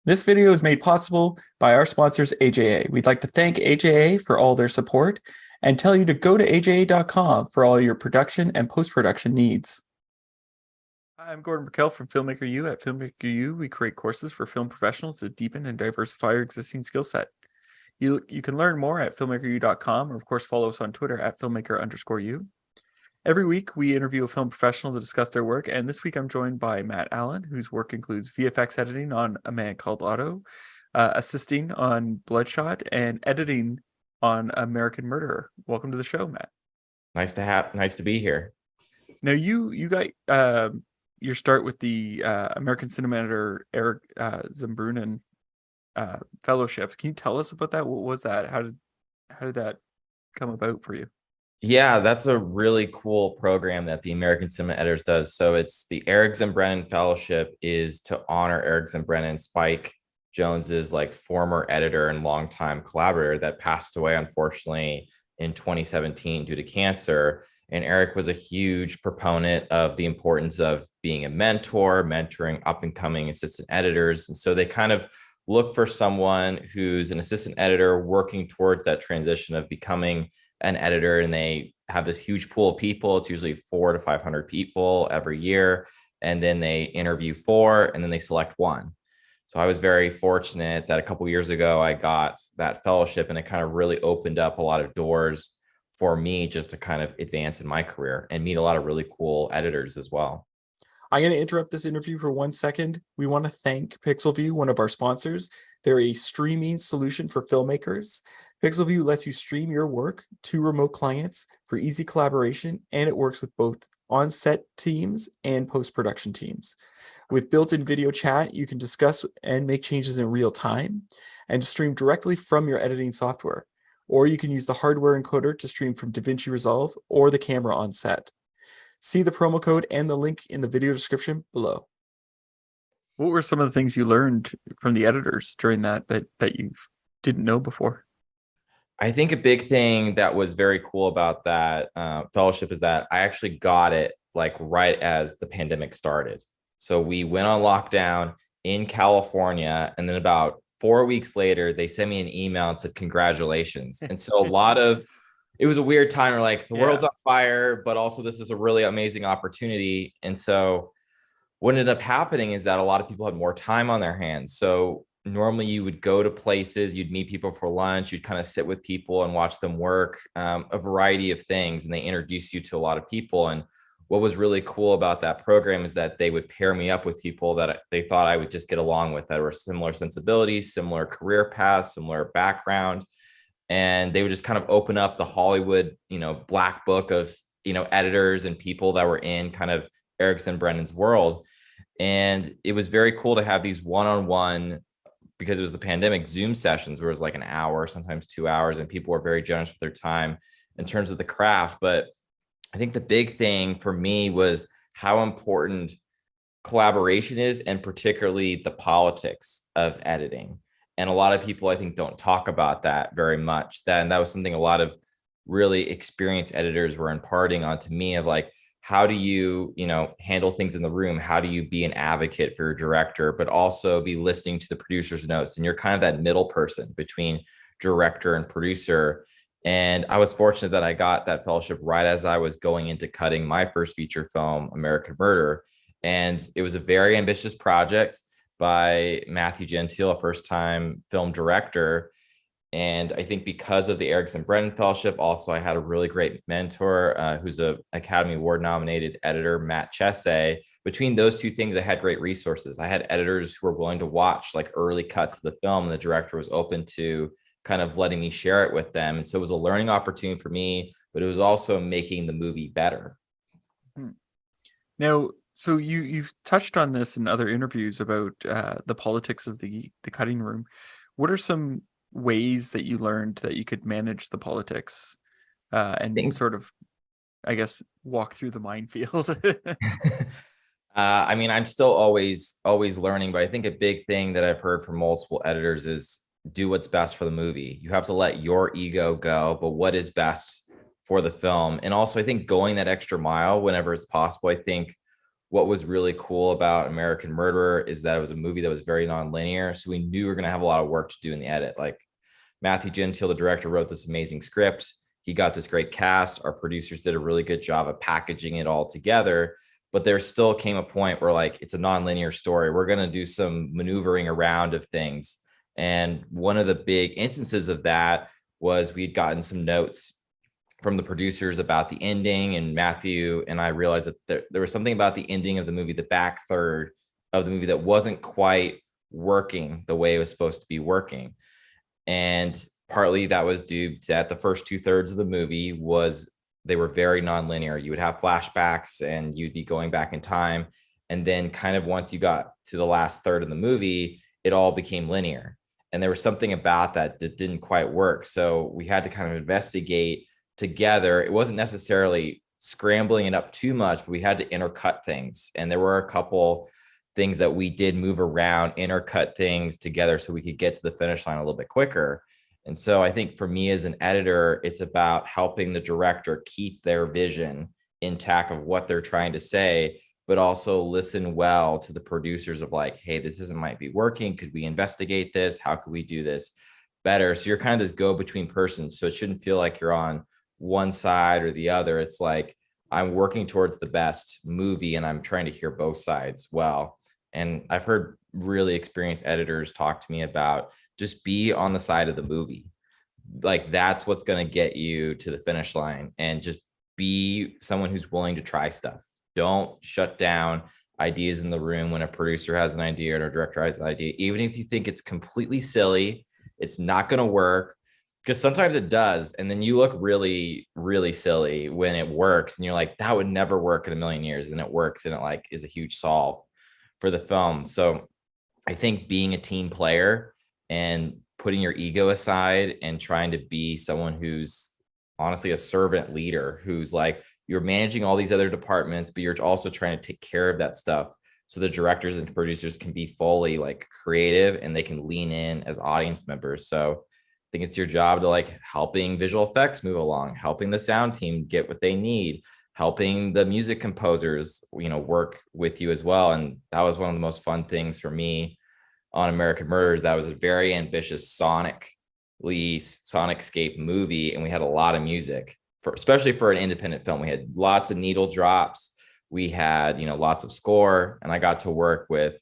This video is made possible by our sponsors, AJA. We'd like to thank AJA for all their support and tell you to go to aja.com for all your production and post-production needs. Hi, I'm Gordon Burkell from Filmmaker U. At Filmmaker U, we create courses for film professionals to deepen and diversify your existing skill set. You can learn more at filmmakeru.com, or of course follow us on Twitter at filmmaker_u. Every week, we interview a film professional to discuss their work, and this week I'm joined by Matt Allen, whose work includes VFX editing on A Man Called Otto, assisting on Bloodshot, and editing on American Murderer. Welcome to the show, Matt. Nice to be here. Now, you got your start with the American cinema editor Eric Zumbrunnen Fellowship. Can you tell us about that? What was that? How did that come about for you? Yeah, that's a really cool program that the American Cinema Editors does. So it's the Eric Zumbrunnen Fellowship is to honor Eric Zumbrunnen, Spike Jonze's former editor and longtime collaborator that passed away, unfortunately, in 2017 due to cancer. And Eric was a huge proponent of the importance of being a mentor, mentoring up and coming assistant editors. And so they kind of look for someone who's an assistant editor working towards that transition of becoming an editor, and they have this huge pool of people. It's usually 400 to 500 people every year, and then they interview 4 and then they select 1. So I was very fortunate that a couple of years ago I got that fellowship, and it kind of really opened up a lot of doors for me just to kind of advance in my career and meet a lot of really cool editors as well. I'm going to interrupt this interview for 1 second. We want to thank PixelView, one of our sponsors. They're a streaming solution for filmmakers. PixelView lets you stream your work to remote clients for easy collaboration, and it works with both on-set teams and post-production teams. With built-in video chat, you can discuss and make changes in real time and stream directly from your editing software. Or you can use the hardware encoder to stream from DaVinci Resolve or the camera on set. See the promo code and the link in the video description below. What were some of the things you learned from the editors during that you didn't know before? I think a big thing that was very cool about that fellowship is that I actually got it right as the pandemic started. So we went on lockdown in California, and then about 4 weeks later, they sent me an email and said, congratulations. And so it was a weird time where the world's on fire, but also this is a really amazing opportunity. And so what ended up happening is that a lot of people had more time on their hands. So normally you would go to places, you'd meet people for lunch, you'd kind of sit with people and watch them work, a variety of things, and they introduce you to a lot of people. And what was really cool about that program is that they would pair me up with people that they thought I would just get along with, that were similar sensibilities, similar career paths, similar background. And they would just kind of open up the Hollywood, black book of, editors and people that were in kind of Eric Zumbrunen's world. And it was very cool to have these one-on-one, because it was the pandemic, Zoom sessions where it was an hour, sometimes 2 hours, and people were very generous with their time in terms of the craft. But I think the big thing for me was how important collaboration is, and particularly the politics of editing. And a lot of people, I think, don't talk about that very much. And that was something a lot of really experienced editors were imparting onto me of how do you, handle things in the room? How do you be an advocate for your director, but also be listening to the producer's notes? And you're kind of that middle person between director and producer. And I was fortunate that I got that fellowship right as I was going into cutting my first feature film, American Murderer. And it was a very ambitious project by Matthew Gentile, a first-time film director. And I think because of the Eric Zumbrunnen Fellowship, also I had a really great mentor who's an Academy Award-nominated editor, Matt Chesse. Between those two things, I had great resources. I had editors who were willing to watch early cuts of the film, and the director was open to kind of letting me share it with them. And so it was a learning opportunity for me, but it was also making the movie better. Now, so you've touched on this in other interviews about the politics of the cutting room. What are some ways that you learned that you could manage the politics and sort of, I guess, walk through the minefield? I'm still always learning, but I think a big thing that I've heard from multiple editors is do what's best for the movie. You have to let your ego go, but what is best for the film? And also, I think going that extra mile whenever it's possible. I think what was really cool about American Murderer is that it was a movie that was very non-linear. So we knew we were going to have a lot of work to do in the edit. Like Matthew Gentile, the director, wrote this amazing script. He got this great cast. Our producers did a really good job of packaging it all together. But there still came a point where like, it's a non-linear story. We're going to do some maneuvering around of things. And one of the big instances of that was we'd gotten some notes from the producers about the ending, and Matthew and I realized that there was something about the ending of the movie, the back third of the movie, that wasn't quite working the way it was supposed to be working. And partly that was due to that the first 2/3 of the movie they were very non-linear. You would have flashbacks and you'd be going back in time. And then kind of once you got to the last third of the movie, it all became linear. And there was something about that didn't quite work. So we had to kind of investigate together. It wasn't necessarily scrambling it up too much, but we had to intercut things. And there were a couple things that we did move around, intercut things together so we could get to the finish line a little bit quicker. And so I think for me as an editor, it's about helping the director keep their vision intact of what they're trying to say, but also listen well to the producers of like, hey, might be working. Could we investigate this? How could we do this better? So you're kind of this go-between person. So it shouldn't feel like you're on one side or the other. It's like, I'm working towards the best movie and I'm trying to hear both sides well. And I've heard really experienced editors talk to me about just be on the side of the movie. Like that's what's going to get you to the finish line, and just be someone who's willing to try stuff. Don't shut down ideas in the room when a producer has an idea or a director has an idea, even if you think it's completely silly, it's not going to work, because sometimes it does. And then you look really, really silly when it works. And you're like, that would never work in a million years. And then it works, and it like is a huge solve for the film. So I think being a team player and putting your ego aside and trying to be someone who's honestly a servant leader, who's like, you're managing all these other departments, but you're also trying to take care of that stuff. So the directors and producers can be fully like creative and they can lean in as audience members. So I think it's your job to like helping visual effects move along, helping the sound team get what they need, helping the music composers, work with you as well. And that was one of the most fun things for me on American Murders. That was a very ambitious sonicScape movie. And we had a lot of music, especially for an independent film. We had lots of needle drops. We had, lots of score. And I got to work with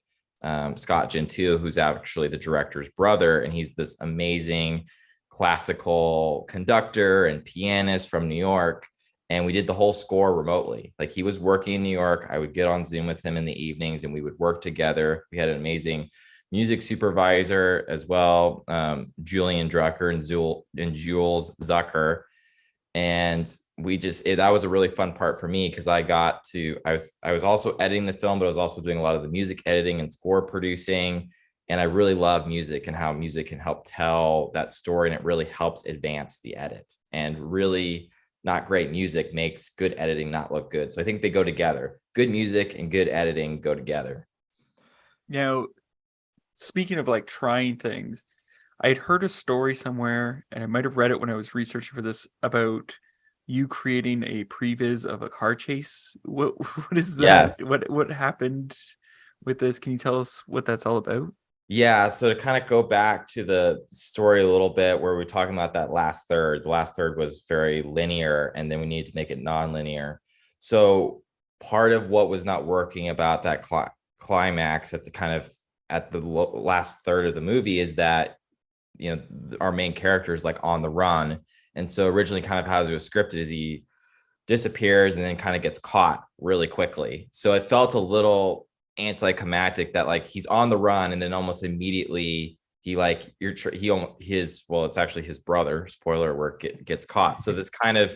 Scott Gentile, who's actually the director's brother. And he's this amazing classical conductor and pianist from New York. And we did the whole score remotely. Like he was working in New York. I would get on Zoom with him in the evenings and we would work together. We had an amazing music supervisor as well, Julian Drucker and Jules Zucker. And that was a really fun part for me, because I was also editing the film, but I was also doing a lot of the music editing and score producing. And I really love music and how music can help tell that story. And it really helps advance the edit. And really not great music makes good editing not look good. So I think they go together. Good music and good editing go together. Now, speaking of like trying things, I had heard a story somewhere, and I might have read it when I was researching for this, about you creating a pre-vis of a car chase. What is that? Yes. What happened with this? Can you tell us what that's all about? Yeah, so to kind of go back to the story a little bit, where we're talking about that last third, the last third was very linear, and then we needed to make it non-linear. So part of what was not working about that climax at the last third of the movie is that, our main character is like on the run. And so originally kind of how it was scripted is he disappears and then kind of gets caught really quickly. So it felt a little anticlimactic that like he's on the run and then almost immediately it's actually his brother, spoiler alert, gets caught. So this kind of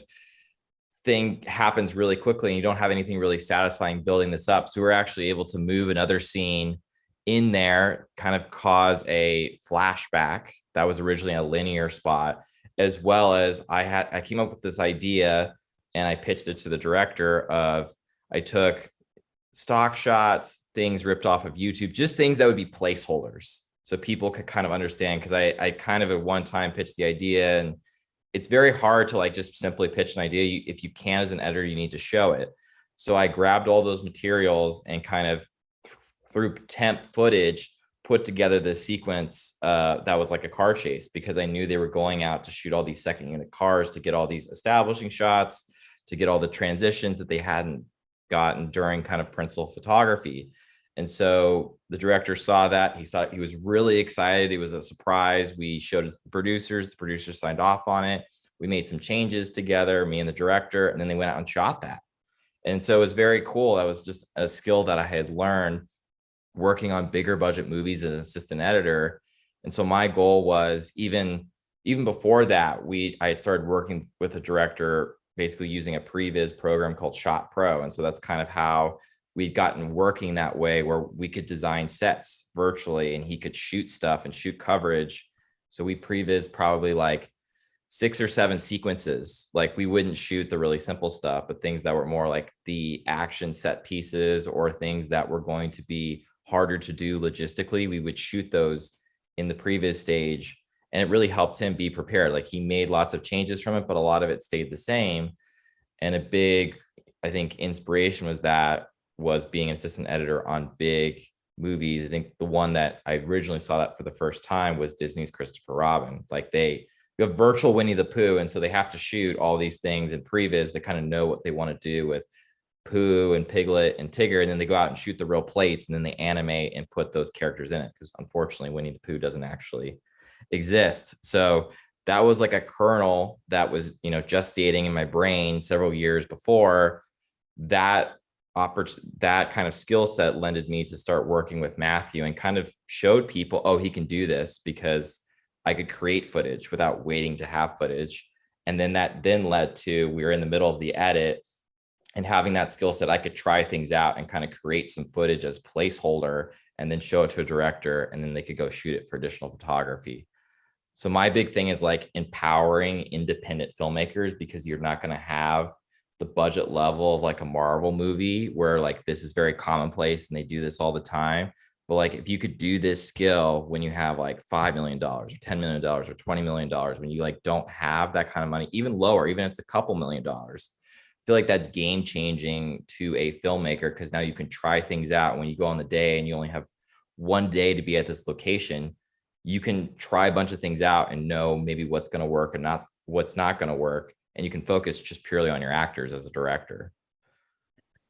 thing happens really quickly and you don't have anything really satisfying building this up. So we're actually able to move another scene in there, kind of cause a flashback that was originally a linear spot, as well as I came up with this idea and I pitched it to the director I took stock shots, things ripped off of YouTube, just things that would be placeholders so people could kind of understand. Because I kind of at one time pitched the idea, and it's very hard to like just simply pitch an idea. If you can as an editor, you need to show it. So I grabbed all those materials and kind of through temp footage put together this sequence that was like a car chase, because I knew they were going out to shoot all these second unit cars to get all these establishing shots, to get all the transitions that they hadn't gotten during kind of principal photography. And so the director saw that. He was really excited. It was a surprise. We showed it to the producers signed off on it. We made some changes together, me and the director, and then they went out and shot that. And so it was very cool. That was just a skill that I had learned working on bigger budget movies as an assistant editor. And so my goal was, even before that, I had started working with a director, basically using a pre-vis program called Shot Pro. And so that's kind of how we'd gotten working that way, where we could design sets virtually and he could shoot stuff and shoot coverage. So we pre-vis probably like 6 or 7 sequences. Like, we wouldn't shoot the really simple stuff, but things that were more like the action set pieces or things that were going to be harder to do logistically, we would shoot those in the previous stage. And it really helped him be prepared. Like, he made lots of changes from it, but a lot of it stayed the same. And a big, I think, inspiration was being an assistant editor on big movies. I think the one that I originally saw that for the first time was Disney's Christopher Robin. Like, you have virtual Winnie the Pooh, and so they have to shoot all these things in previs to kind of know what they want to do with Pooh and Piglet and Tigger, and then they go out and shoot the real plates, and then they animate and put those characters in it, because unfortunately Winnie the Pooh doesn't actually exist. So that was like a kernel that was, gestating in my brain several years before. That kind of skill set lended me to start working with Matthew and kind of showed people, oh, he can do this, because I could create footage without waiting to have footage. And then that led to, we were in the middle of the edit, and having that skill set, I could try things out and kind of create some footage as placeholder and then show it to a director, and then they could go shoot it for additional photography. So my big thing is like empowering independent filmmakers, because you're not going to have the budget level of like a Marvel movie where like this is very commonplace and they do this all the time. But like, if you could do this skill when you have like $5 million or $10 million or $20 million, when you like don't have that kind of money, even lower, even if it's a couple $1,000,000, I feel like that's game changing to a filmmaker, because now you can try things out. When you go on the day and you only have one day to be at this location, you can try a bunch of things out and know maybe what's going to work and not what's not going to work. And you can focus just purely on your actors as a director.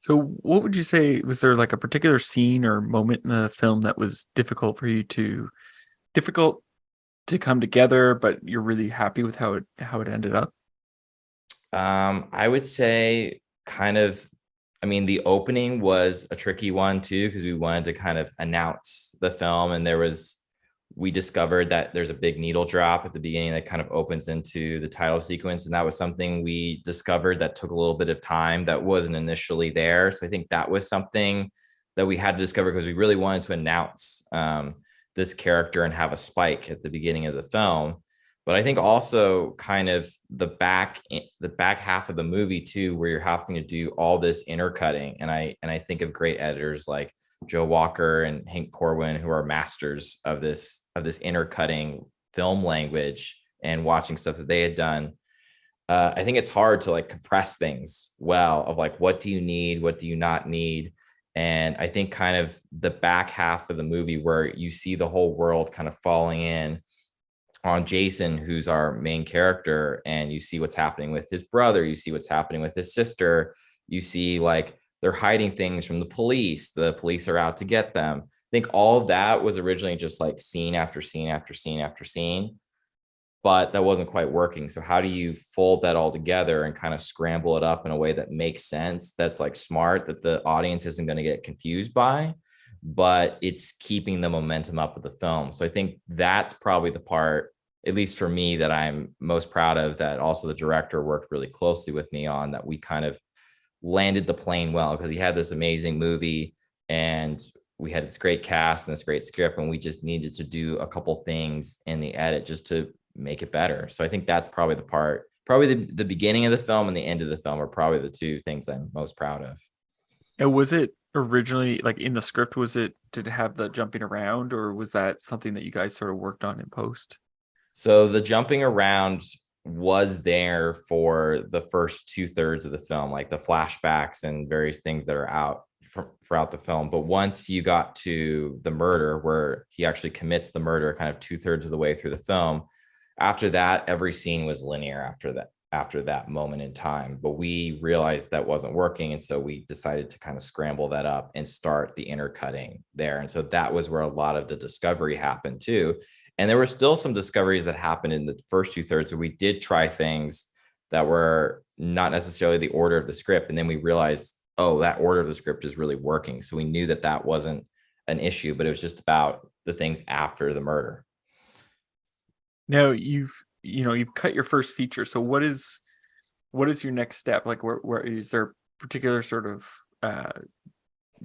So what would you say, was there like a particular scene or moment in the film that was difficult to come together, but you're really happy with how it ended up? I would say the opening was a tricky one too, because we wanted to kind of announce the film, and we discovered that there's a big needle drop at the beginning that kind of opens into the title sequence. And that was something we discovered that took a little bit of time, that wasn't initially there. So I think that was something that we had to discover, because we really wanted to announce this character and have a spike at the beginning of the film. But I think also kind of the back half of the movie too, where you're having to do all this intercutting. And I think of great editors like Joe Walker and Hank Corwin, who are masters of this intercutting film language, and watching stuff that they had done. I think it's hard to like compress things well, of like, what do you need? What do you not need? And I think kind of the back half of the movie, where you see the whole world kind of falling in on Jason, who's our main character, and you see what's happening with his brother, you see what's happening with his sister, you see like they're hiding things from the police are out to get them. I think all of that was originally just like scene after scene after scene after scene, but that wasn't quite working. So how do you fold that all together and kind of scramble it up in a way that makes sense, that's like smart, that the audience isn't going to get confused by, but it's keeping the momentum up of the film? So I think that's probably the part, at least for me, that I'm most proud of, that also the director worked really closely with me on, that we kind of landed the plane well, because he had this amazing movie and we had this great cast and this great script, and we just needed to do a couple things in the edit just to make it better. So I think that's probably the beginning of the film and the end of the film are probably the two things I'm most proud of. And was it originally, like in the script, did it have the jumping around, or was that something that you guys sort of worked on in post? So the jumping around was there for the first 2/3 of the film, like the flashbacks and various things that are out throughout the film. But once you got to the murder, where he actually commits the murder, kind of 2/3 of the way through the film, after that, every scene was linear after that moment in time. But we realized that wasn't working, and so we decided to kind of scramble that up and start the intercutting there. And so that was where a lot of the discovery happened too. And there were still some discoveries that happened in the first 2/3 where we did try things that were not necessarily the order of the script. And then we realized, oh, that order of the script is really working. So we knew that that wasn't an issue, but it was just about the things after the murder. Now you've cut your first feature. So what is your next step? Like where is there a particular sort of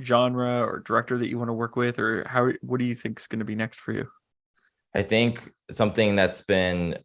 genre or director that you want to work with, or what do you think is going to be next for you? I think something that's been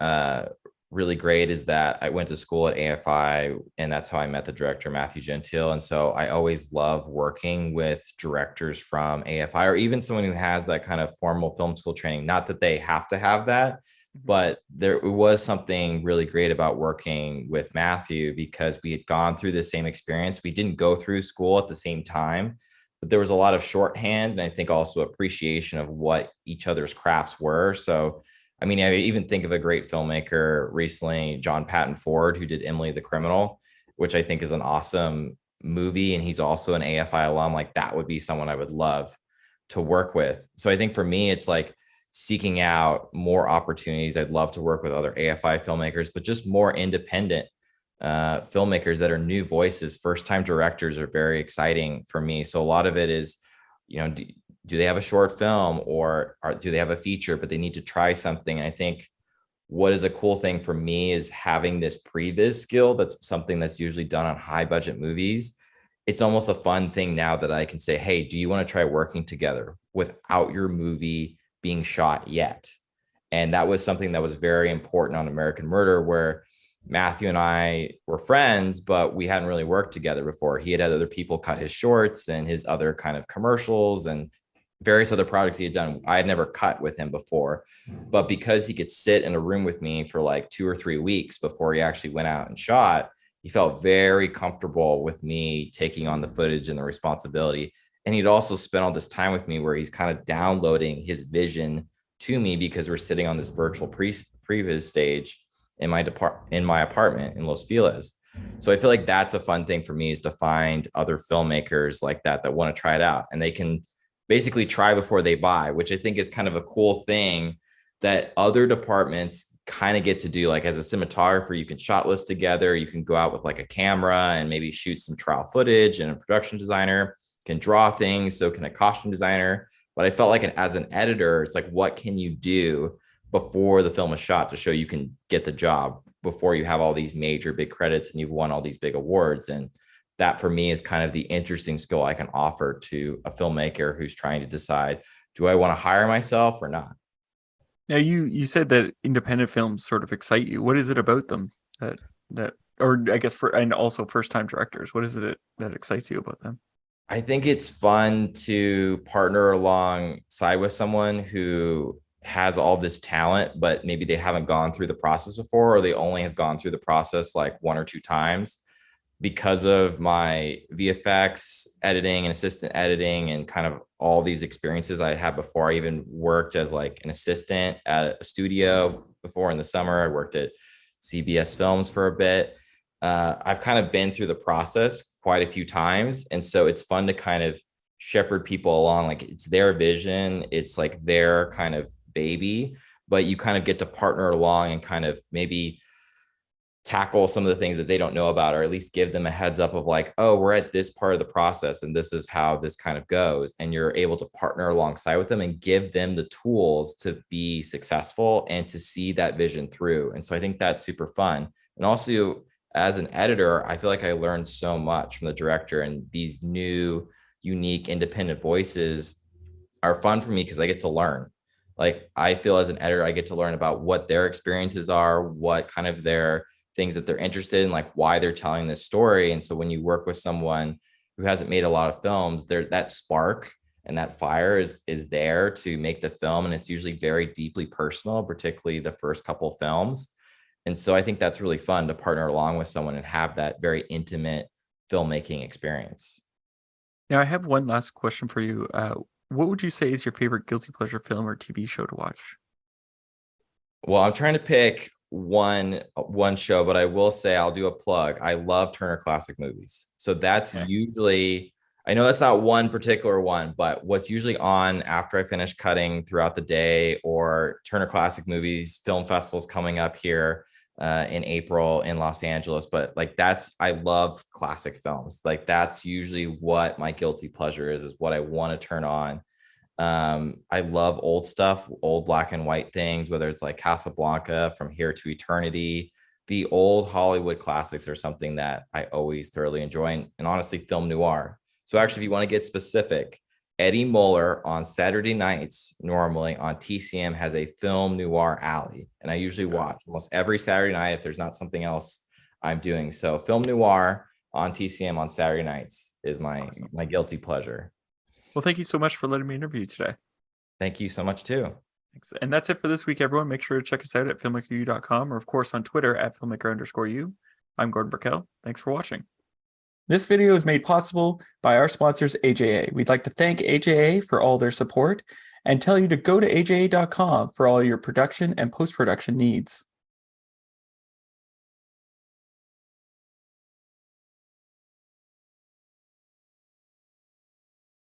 really great is that I went to school at AFI, and that's how I met the director, Matthew Gentile. And so I always love working with directors from AFI, or even someone who has that kind of formal film school training. Not that they have to have that, but there was something really great about working with Matthew because we had gone through the same experience. We didn't go through school at the same time, but there was a lot of shorthand, and I think also appreciation of what each other's crafts were. So, I mean, I even think of a great filmmaker recently, John Patton Ford, who did Emily the Criminal, which I think is an awesome movie. And he's also an AFI alum. Like, that would be someone I would love to work with. So I think for me, it's like seeking out more opportunities. I'd love to work with other AFI filmmakers, but just more independent filmmakers that are new voices. First time directors are very exciting for me. So a lot of it is, do they have a short film, or do they have a feature, but they need to try something? And I think what is a cool thing for me is having this pre-vis skill. That's something that's usually done on high budget movies. It's almost a fun thing now that I can say, hey, do you want to try working together without your movie being shot yet? And that was something that was very important on American Murder, where Matthew and I were friends, but we hadn't really worked together before. He had other people cut his shorts and his other kind of commercials and various other projects he had done. I had never cut with him before, but because he could sit in a room with me for like 2 or 3 weeks before he actually went out and shot, he felt very comfortable with me taking on the footage and the responsibility. And he'd also spent all this time with me where he's kind of downloading his vision to me, because we're sitting on this virtual pre-vis stage in my apartment in Los Feliz. So I feel like that's a fun thing for me, is to find other filmmakers like that want to try it out, and they can basically try before they buy, which I think is kind of a cool thing that other departments kind of get to do. Like, as a cinematographer, you can shot list together, you can go out with like a camera and maybe shoot some trial footage, and a production designer can draw things, so can a costume designer. But I felt like as an editor, it's like, what can you do before the film is shot to show you can get the job before you have all these major big credits and you've won all these big awards? And that for me is kind of the interesting skill I can offer to a filmmaker who's trying to decide, do I want to hire myself or not? Now you said that independent films sort of excite you. What is it about them that or I guess and also first time directors, what is it that excites you about them? I think it's fun to partner alongside with someone who has all this talent, but maybe they haven't gone through the process before, or they only have gone through the process like 1 or 2 times. Because of my VFX editing and assistant editing and kind of all these experiences I had before, I even worked as like an assistant at a studio before in the summer. I worked at CBS Films for a bit. I've kind of been through the process quite a few times. And so it's fun to kind of shepherd people along. Like, it's their vision, it's like their kind of baby, but you kind of get to partner along and kind of maybe tackle some of the things that they don't know about, or at least give them a heads up of like, oh, we're at this part of the process and this is how this kind of goes. And you're able to partner alongside with them and give them the tools to be successful and to see that vision through. And so I think that's super fun. And also, as an editor, I feel like I learned so much from the director, and these new, unique, independent voices are fun for me because I get to learn. Like, I feel as an editor, I get to learn about what their experiences are, what kind of their things that they're interested in, like why they're telling this story. And so when you work with someone who hasn't made a lot of films, there, that spark and that fire is there to make the film. And it's usually very deeply personal, particularly the first couple of films. And so I think that's really fun to partner along with someone and have that very intimate filmmaking experience. Now, I have one last question for you. What would you say is your favorite guilty pleasure film or TV show to watch? Well, I'm trying to pick one show, but I will say I'll do a plug. I love Turner Classic Movies. So that's usually, I know that's not one particular one, but what's usually on after I finish cutting throughout the day, or Turner Classic Movies film festivals coming up here in April in Los Angeles. But like I love classic films. Like that's usually what my guilty pleasure is what I want to turn on. I love old stuff, old black and white things, whether it's like Casablanca, From Here to Eternity. The old Hollywood classics are something that I always thoroughly enjoy, and honestly, film noir. So actually, if you want to get specific, Eddie Muller on Saturday nights, normally on TCM, has a film noir alley, and I usually watch almost every Saturday night if there's not something else I'm doing. So film noir on TCM on Saturday nights is my guilty pleasure. Well, thank you so much for letting me interview you today. Thank you so much too. Thanks. And that's it for this week, everyone. Make sure to check us out at filmmakeru.com, or of course on Twitter at filmmaker_u. I'm Gordon Burkell. Thanks for watching. This video is made possible by our sponsors, AJA. We'd like to thank AJA for all their support and tell you to go to aja.com for all your production and post-production needs.